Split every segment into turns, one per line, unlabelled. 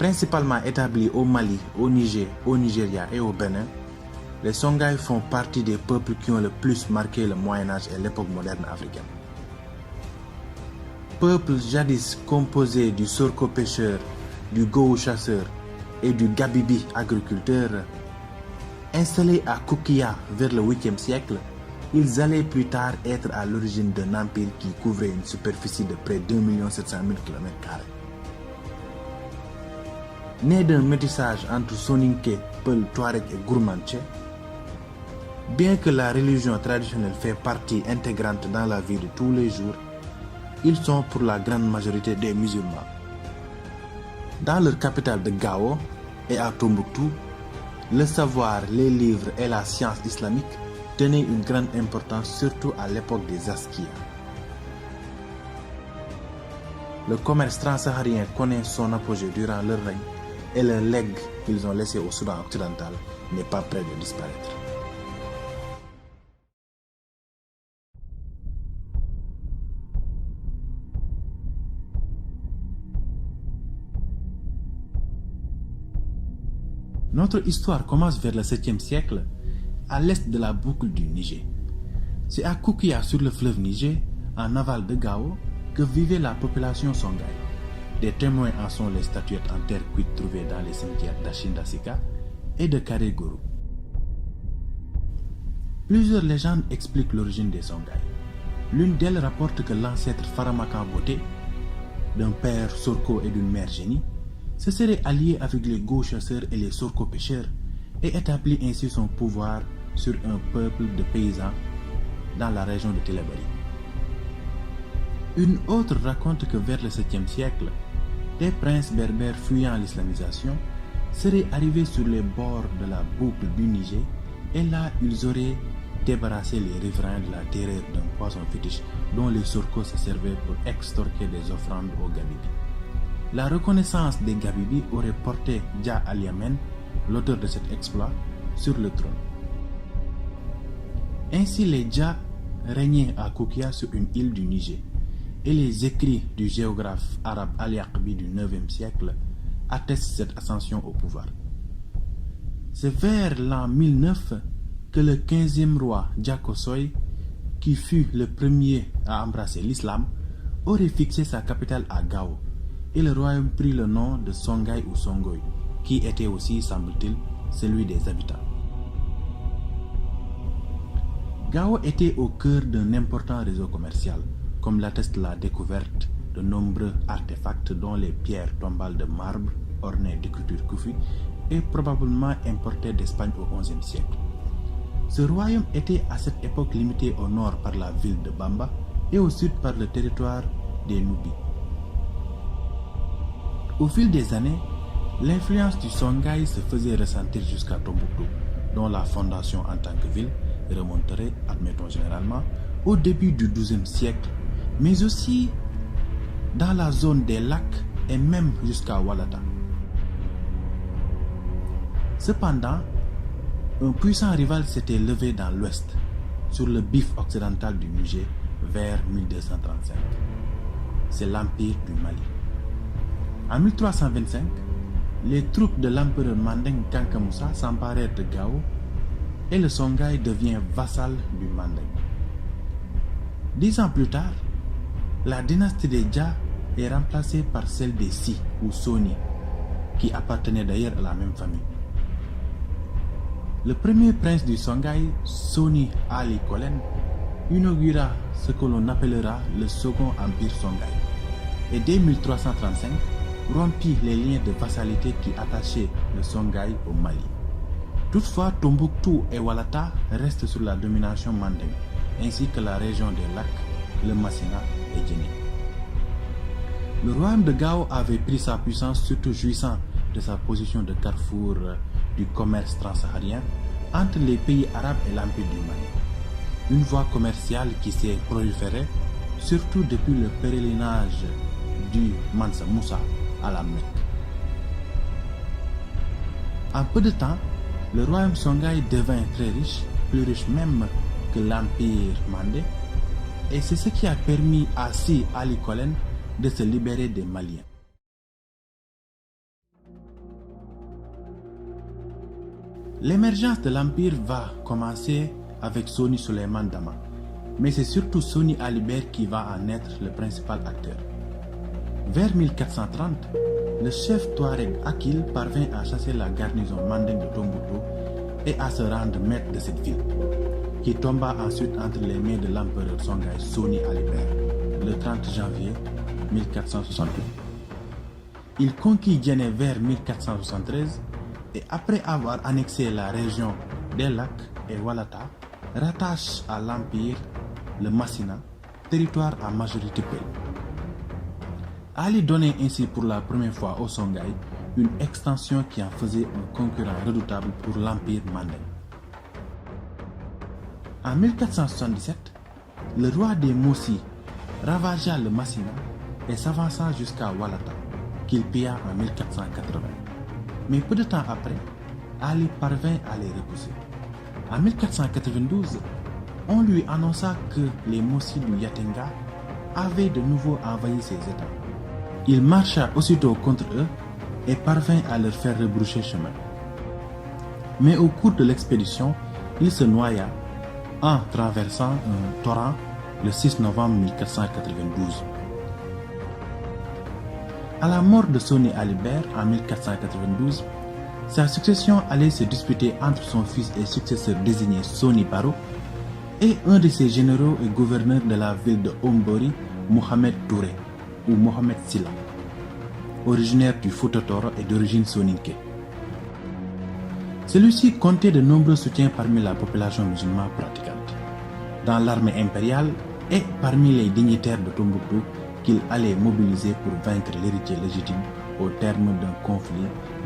Principalement établis au Mali, au Niger, au Nigeria et au Bénin, les Songhai font partie des peuples qui ont le plus marqué le Moyen-Âge et l'époque moderne africaine. Peuple jadis composé du Sorko pêcheur, du Gou chasseur et du Gabibi agriculteur, installés à Koukia vers le 8e siècle, ils allaient plus tard être à l'origine d'un empire qui couvrait une superficie de près de 2 700 000 km². Né d'un métissage entre Soninké, Peul, Touareg et Gourmandché, bien que la religion traditionnelle fait partie intégrante dans la vie de tous les jours, ils sont pour la grande majorité des musulmans. Dans leur capitale de Gao et à Tombouctou, le savoir, les livres et la science islamique tenaient une grande importance, surtout à l'époque des Askias. Le commerce transsaharien connaît son apogée durant leur règne et le legs qu'ils ont laissé au Soudan occidental n'est pas près de disparaître. Notre histoire commence vers le 7e siècle, à l'est de la boucle du Niger. C'est à Koukia, sur le fleuve Niger, en aval de Gao, que vivait la population Songhai. Des témoins en sont les statuettes en terre cuite trouvées dans les cimetières d'Achindasika et de Karegourou. Plusieurs légendes expliquent l'origine des Songhai. L'une d'elles rapporte que l'ancêtre Faramakan Boté, d'un père Sorko et d'une mère Génie, se serait allié avec les Gou chasseurs et les Sorko pêcheurs et établit ainsi son pouvoir sur un peuple de paysans dans la région de Télébari. Une autre raconte que vers le 7e siècle, des princes berbères fuyant l'islamisation seraient arrivés sur les bords de la boucle du Niger et là ils auraient débarrassé les riverains de la terreur d'un poisson fétiche dont les Sorko se servaient pour extorquer des offrandes aux Gabibi. La reconnaissance des Gabibi aurait porté Dja Al-Yamen, l'auteur de cet exploit, sur le trône. Ainsi les Dja régnaient à Koukia sur une île du Niger, et les écrits du géographe arabe Al-Yaqbi du 9e siècle attestent cette ascension au pouvoir. C'est vers l'an 1009 que le 15e roi Dja Kosoy, qui fut le premier à embrasser l'islam, aurait fixé sa capitale à Gao, et le royaume prit le nom de Songhai ou Songoï, qui était aussi, semble-t-il, celui des habitants. Gao était au cœur d'un important réseau commercial, comme l'atteste la découverte de nombreux artefacts dont les pierres tombales de marbre ornées d'écritures koufi et probablement importées d'Espagne au XIe siècle. Ce royaume était à cette époque limité au nord par la ville de Bamba et au sud par le territoire des Nubis. Au fil des années, l'influence du Songhai se faisait ressentir jusqu'à Tombouctou, dont la fondation en tant que ville remonterait, admettons généralement, au début du XIIe siècle, mais aussi dans la zone des lacs et même jusqu'à Walata. Cependant, un puissant rival s'était levé dans l'ouest, sur le bif occidental du Niger, vers 1235. C'est l'Empire du Mali. En 1325, les troupes de l'empereur Mandeng Kanka Moussa s'emparèrent de Gao et le Songhai devient vassal du Mandeng. 10 ans plus tard, la dynastie des Dja est remplacée par celle des Si ou Soni, qui appartenait d'ailleurs à la même famille. Le premier prince du Songhai, Soni Ali Kolen, inaugura ce que l'on appellera le second empire Songhai et dès 1335 rompit les liens de vassalité qui attachaient le Songhai au Mali. Toutefois, Tombouctou et Walata restent sous la domination mandingue, ainsi que la région des lacs, le Massina et Djéné. Le royaume de Gao avait pris sa puissance surtout jouissant de sa position de carrefour du commerce transsaharien entre les pays arabes et l'Empire du Mali. Une voie commerciale qui s'est proliférée surtout depuis le pèlerinage du Mansa Moussa à la Mecque. En peu de temps, le royaume Songhai devint très riche, plus riche même que l'empire mandé, et c'est ce qui a permis à Si Ali Kolen de se libérer des Maliens. L'émergence de l'Empire va commencer avec Soni Suleiman Dama, mais c'est surtout Soni Alibert qui va en être le principal acteur. Vers 1430, le chef Touareg Akil parvint à chasser la garnison mandingue de Tombouctou et à se rendre maître de cette ville, qui tomba ensuite entre les mains de l'empereur Songhai Soni Alibert le 30 janvier 1468. Il conquit Djenné vers 1473 et après avoir annexé la région des lacs et Walata, rattache à l'empire le Massina, territoire à majorité Peul. Ali donnait ainsi pour la première fois au Songhai une extension qui en faisait un concurrent redoutable pour l'empire mandingue. En 1477, le roi des Mossi ravagea le Massina et s'avança jusqu'à Walata, qu'il pilla en 1480. Mais peu de temps après, Ali parvint à les repousser. En 1492, on lui annonça que les Mossi du Yatenga avaient de nouveau envahi ses États. Il marcha aussitôt contre eux et parvint à leur faire rebrousser chemin. Mais au cours de l'expédition, il se noya en traversant un torrent le 6 novembre 1492. À la mort de Soni Alibert en 1492, sa succession allait se disputer entre son fils et successeur désigné Soni Baro et un de ses généraux et gouverneurs de la ville de Ombori, Mohamed Touré ou Mohamed Silla, originaire du Fouta Toro et d'origine soninké. Celui-ci comptait de nombreux soutiens parmi la population musulmane pratiquante, dans l'armée impériale et parmi les dignitaires de Tombouctou qu'il allait mobiliser pour vaincre l'héritier légitime au terme d'un conflit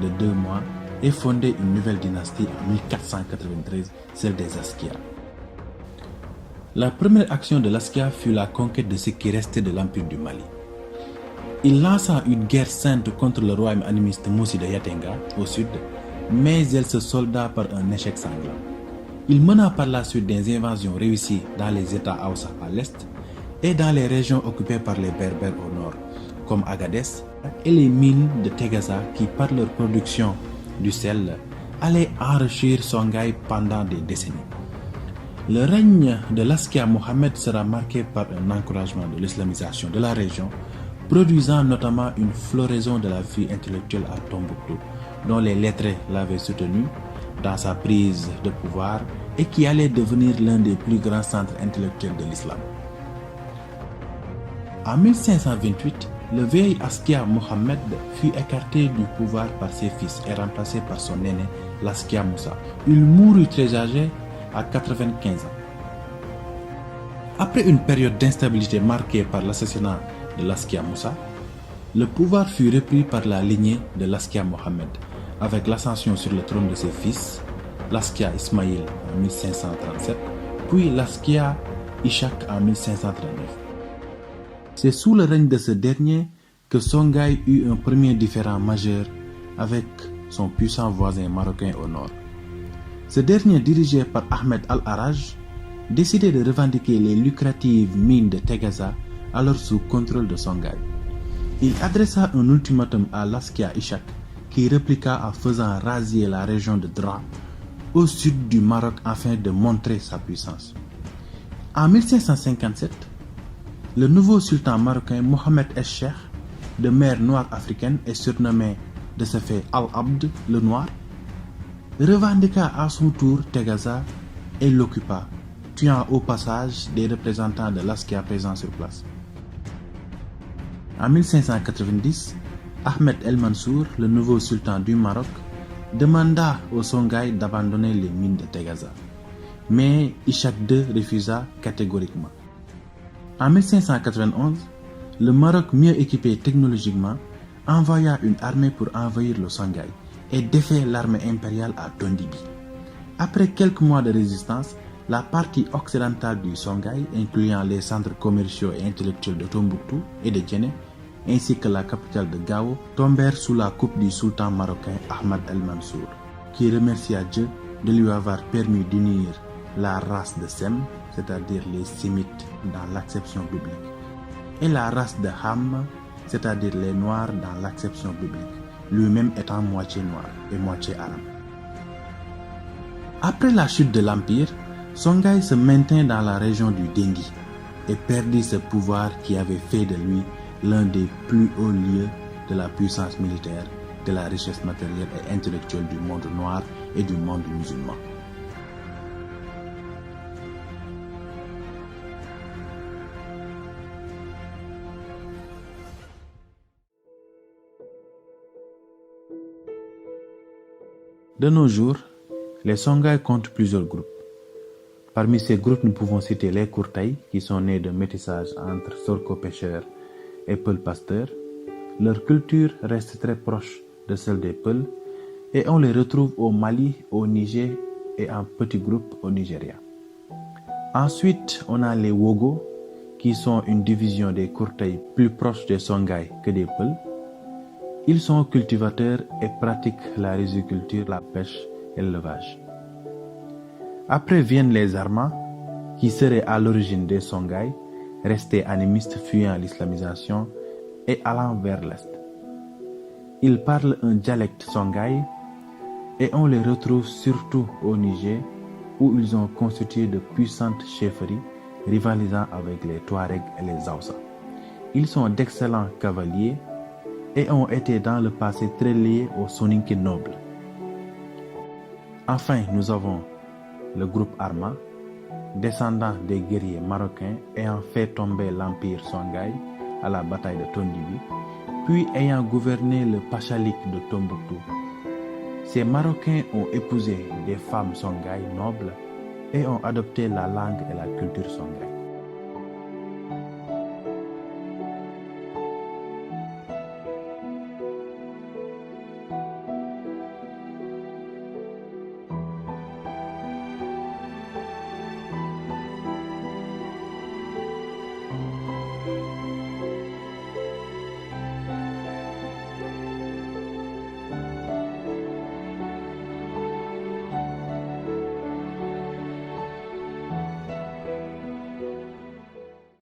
de 2 mois et fonder une nouvelle dynastie en 1493, celle des Askia. La première action de l'Askia fut la conquête de ce qui restait de l'Empire du Mali. Il lança une guerre sainte contre le royaume animiste Moussi de Yatenga au sud, mais elle se solda par un échec sanglant. Il mena par la suite des invasions réussies dans les États Aoussa à l'est et dans les régions occupées par les Berbères au nord, comme Agadez et les mines de Tegaza qui, par leur production du sel, allaient enrichir Songhai pendant des décennies. Le règne de l'Askia Mohamed sera marqué par un encouragement de l'islamisation de la région, produisant notamment une floraison de la vie intellectuelle à Tombouctou, dont les lettrés l'avaient soutenu dans sa prise de pouvoir et qui allait devenir l'un des plus grands centres intellectuels de l'islam. En 1528, le vieil Askia Mohamed fut écarté du pouvoir par ses fils et remplacé par son aîné, l'Askia Moussa. Il mourut très âgé à 95 ans. Après une période d'instabilité marquée par l'assassinat de l'Askia Moussa, le pouvoir fut repris par la lignée de l'Askia Mohamed, avec l'ascension sur le trône de ses fils, l'Askia Ismaïl en 1537, puis l'Askia Ishak en 1539. C'est sous le règne de ce dernier que Songhai eut un premier différend majeur avec son puissant voisin marocain au nord. Ce dernier, dirigé par Ahmed Al-Haraj, décidait de revendiquer les lucratives mines de Tegaza, alors sous contrôle de Songhai. Il adressa un ultimatum à l'Askia Ishak, qui répliqua en faisant rasier la région de Dra, au sud du Maroc, afin de montrer sa puissance. En 1557, le nouveau sultan marocain Mohamed Es-Cheikh, de mer noire africaine et surnommé de ce fait Al-Abd, le Noir, revendiqua à son tour Tegaza et l'occupa, tuant au passage des représentants de l'Askia présents sur place. En 1590, Ahmed El Mansour, le nouveau sultan du Maroc, demanda au Songhai d'abandonner les mines de Tegaza, mais Ishak II refusa catégoriquement. En 1591, le Maroc, mieux équipé technologiquement, envoya une armée pour envahir le Songhai et défaire l'armée impériale à Tondibi. Après quelques mois de résistance, la partie occidentale du Songhai, incluant les centres commerciaux et intellectuels de Tombouctou et de Djenné, ainsi que la capitale de Gao, tombèrent sous la coupe du sultan marocain Ahmed El Mansour, qui remercia Dieu de lui avoir permis d'unir la race de Sem, c'est-à-dire les Sémites dans l'acception biblique, et la race de Ham, c'est-à-dire les Noirs dans l'acception biblique, lui-même étant moitié noir et moitié arabe. Après la chute de l'Empire, Songhai se maintint dans la région du Dengi et perdit ce pouvoir qui avait fait de lui l'un des plus hauts lieux de la puissance militaire, de la richesse matérielle et intellectuelle du monde noir et du monde musulman. De nos jours, les Songhai comptent plusieurs groupes. Parmi ces groupes, nous pouvons citer les Kurtai, qui sont nés de métissage entre Sorko-pêcheurs et Peul-pasteurs. Leur culture reste très proche de celle des Peuls et on les retrouve au Mali, au Niger et en petits groupes au Nigeria. Ensuite, on a les Wogo, qui sont une division des Kurtai plus proches des Songhai que des Peuls. Ils sont cultivateurs et pratiquent la riziculture, la pêche et l'élevage. Après viennent les Arma, qui seraient à l'origine des Songhai, restés animistes fuyant l'islamisation et allant vers l'est. Ils parlent un dialecte Songhai et on les retrouve surtout au Niger où ils ont constitué de puissantes chefferies rivalisant avec les Touaregs et les Hausa. Ils sont d'excellents cavaliers et ont été dans le passé très liés aux Soninké nobles. Enfin, nous avons le groupe Arma, descendant des guerriers marocains ayant fait tomber l'empire Songhai à la bataille de Tondibi, puis ayant gouverné le Pachalik de Tombouctou. Ces Marocains ont épousé des femmes Songhai nobles et ont adopté la langue et la culture Songhai.